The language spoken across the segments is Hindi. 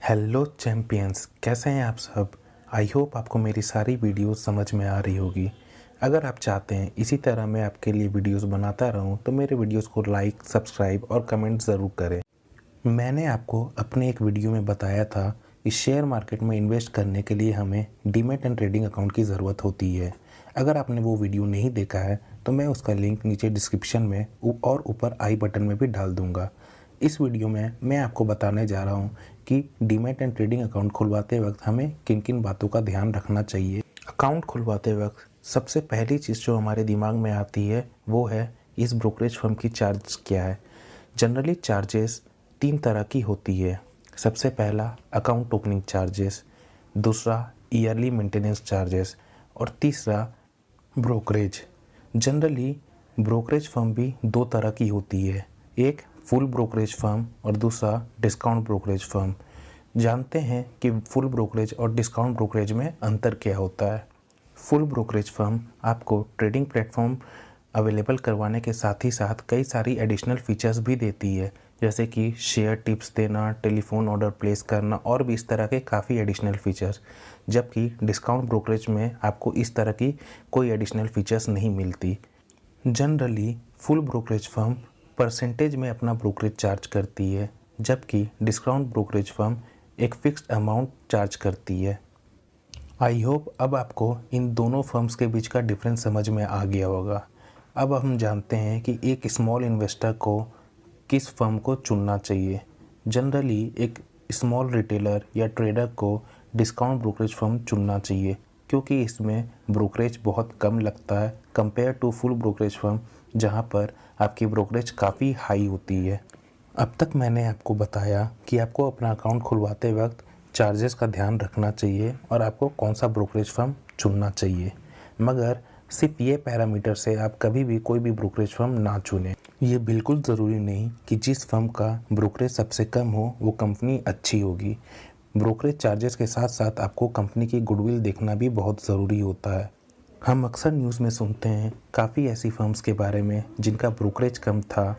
हेलो चैम्पियंस, कैसे हैं आप सब। आई होप आपको मेरी सारी वीडियोस समझ में आ रही होगी। अगर आप चाहते हैं इसी तरह मैं आपके लिए वीडियोस बनाता रहूं तो मेरे वीडियोस को लाइक, सब्सक्राइब और कमेंट ज़रूर करें। मैंने आपको अपने एक वीडियो में बताया था कि शेयर मार्केट में इन्वेस्ट करने के लिए हमें डीमैट एंड ट्रेडिंग अकाउंट की ज़रूरत होती है। अगर आपने वो वीडियो नहीं देखा है तो मैं उसका लिंक नीचे डिस्क्रिप्शन में और ऊपर आई बटन में भी डाल दूँगा। इस वीडियो में मैं आपको बताने जा रहा हूँ कि डीमैट एंड ट्रेडिंग अकाउंट खुलवाते वक्त हमें किन किन बातों का ध्यान रखना चाहिए। अकाउंट खुलवाते वक्त सबसे पहली चीज़ जो हमारे दिमाग में आती है वो है इस ब्रोकरेज फर्म की चार्ज क्या है। जनरली चार्जेस 3 तरह की होती है। सबसे पहला अकाउंट ओपनिंग चार्जेस, दूसरा ईयरली मेंटेनेंस चार्जेस और तीसरा ब्रोकरेज। जनरली ब्रोकरेज फर्म भी 2 तरह की होती है, एक फुल ब्रोकरेज फर्म और दूसरा डिस्काउंट ब्रोकरेज फर्म। जानते हैं कि फुल ब्रोकरेज और डिस्काउंट ब्रोकरेज में अंतर क्या होता है। फुल ब्रोकरेज फर्म आपको ट्रेडिंग प्लेटफॉर्म अवेलेबल करवाने के साथ ही साथ कई सारी एडिशनल फीचर्स भी देती है, जैसे कि शेयर टिप्स देना, टेलीफोन ऑर्डर प्लेस करना और भी इस तरह के काफ़ी एडिशनल फीचर्स। जबकि डिस्काउंट ब्रोकरेज में आपको इस तरह की कोई एडिशनल फीचर्स नहीं मिलती। Generally full brokerage firm percentage में अपना ब्रोकरेज चार्ज करती है, जबकि डिस्काउंट ब्रोकरेज फर्म एक फिक्स्ड अमाउंट चार्ज करती है। आई होप अब आपको इन दोनों फर्म्स के बीच का डिफरेंस समझ में आ गया होगा। अब हम जानते हैं कि एक स्मॉल इन्वेस्टर को किस फर्म को चुनना चाहिए। जनरली एक स्मॉल रिटेलर या ट्रेडर को डिस्काउंट ब्रोकरेज फर्म चुनना चाहिए, क्योंकि इसमें ब्रोकरेज बहुत कम लगता है compare to full brokerage firm, जहां पर आपकी ब्रोकरेज काफ़ी हाई होती है। अब तक मैंने आपको बताया कि आपको अपना अकाउंट खुलवाते वक्त चार्जेस का ध्यान रखना चाहिए और आपको कौन सा ब्रोकरेज फर्म चुनना चाहिए, मगर सिर्फ ये पैरामीटर से आप कभी भी कोई भी ब्रोकरेज फर्म ना चुनें। ये बिल्कुल ज़रूरी नहीं कि जिस फर्म का ब्रोकरेज सबसे कम हो वो कंपनी अच्छी होगी। ब्रोकरेज चार्जेस के साथ साथ आपको कंपनी की गुडविल देखना भी बहुत ज़रूरी होता है। हम अक्सर न्यूज़ में सुनते हैं काफ़ी ऐसी फर्म्स के बारे में जिनका ब्रोकरेज कम था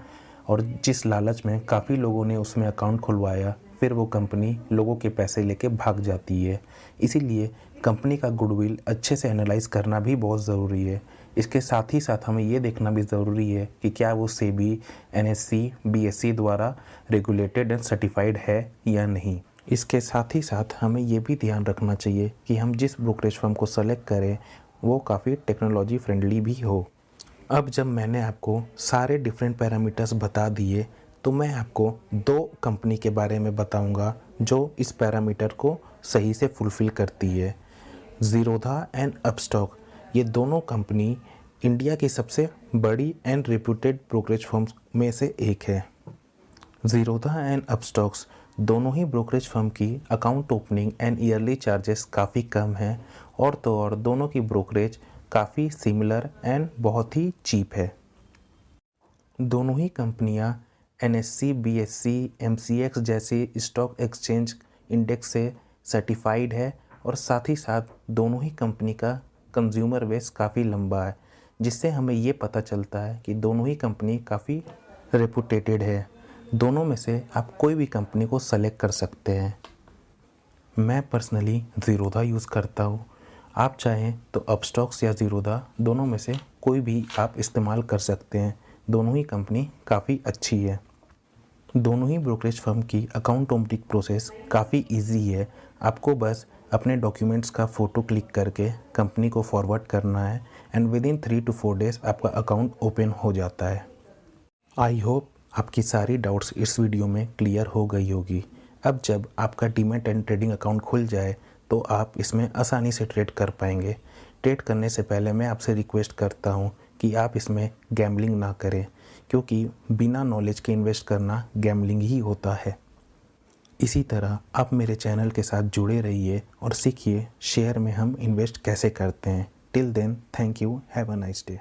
और जिस लालच में काफ़ी लोगों ने उसमें अकाउंट खुलवाया, फिर वो कंपनी लोगों के पैसे लेके भाग जाती है। इसीलिए कंपनी का गुडविल अच्छे से एनालाइज करना भी बहुत ज़रूरी है। इसके साथ ही साथ हमें ये देखना भी ज़रूरी है कि क्या वो सेबी, एनएससी, बीएसई द्वारा रेगुलेटेड एंड सर्टिफाइड है या नहीं। इसके साथ ही साथ हमें ये भी ध्यान रखना चाहिए कि हम जिस ब्रोकरेज फर्म को सेलेक्ट करें वो काफ़ी टेक्नोलॉजी फ्रेंडली भी हो। अब जब मैंने आपको सारे डिफरेंट पैरामीटर्स बता दिए तो मैं आपको 2 कंपनी के बारे में बताऊंगा जो इस पैरामीटर को सही से फुलफ़िल करती है। ज़ीरोधा एंड अपस्टॉक, ये दोनों कंपनी इंडिया की सबसे बड़ी एंड रेप्यूटेड ब्रोकरेज फर्म्स में से एक है। ज़ीरोधा एंड अपस्टॉक्स दोनों ही ब्रोकरेज फर्म की account opening and yearly charges काफ़ी कम हैं और तो और दोनों की ब्रोकरेज काफ़ी सिमिलर एंड बहुत ही चीप है। दोनों ही कंपनियां एनएससी, बीएसई, एमसीएक्स जैसी स्टॉक एक्सचेंज इंडेक्स से सर्टिफाइड है और साथ ही साथ दोनों ही कंपनी का कंज्यूमर बेस काफ़ी लंबा है, जिससे हमें ये पता चलता है कि दोनों ही कंपनी काफ़ी रेपुटेटेड है। दोनों में से आप कोई भी कंपनी को सेलेक्ट कर सकते हैं। मैं पर्सनली ज़ीरोधा यूज़ करता हूँ। आप चाहें तो अपस्टॉक्स या ज़ीरोधा दोनों में से कोई भी आप इस्तेमाल कर सकते हैं। दोनों ही कंपनी काफ़ी अच्छी है। दोनों ही ब्रोकरेज फर्म की अकाउंट ओपनिंग प्रोसेस काफ़ी इजी है। आपको बस अपने डॉक्यूमेंट्स का फ़ोटो क्लिक करके कंपनी को फॉरवर्ड करना है and with in 3 to 4 days आपका अकाउंट ओपन हो जाता है। आई होप आपकी सारी डाउट्स इस वीडियो में क्लियर हो गई होगी। अब जब आपका डीमैट एंड ट्रेडिंग अकाउंट खुल जाए तो आप इसमें आसानी से ट्रेड कर पाएंगे। ट्रेड करने से पहले मैं आपसे रिक्वेस्ट करता हूं कि आप इसमें गैम्बलिंग ना करें, क्योंकि बिना नॉलेज के इन्वेस्ट करना गैम्बलिंग ही होता है। इसी तरह आप मेरे चैनल के साथ जुड़े रहिए और सीखिए शेयर में हम इन्वेस्ट कैसे करते हैं। Till then, thank you, have a nice day.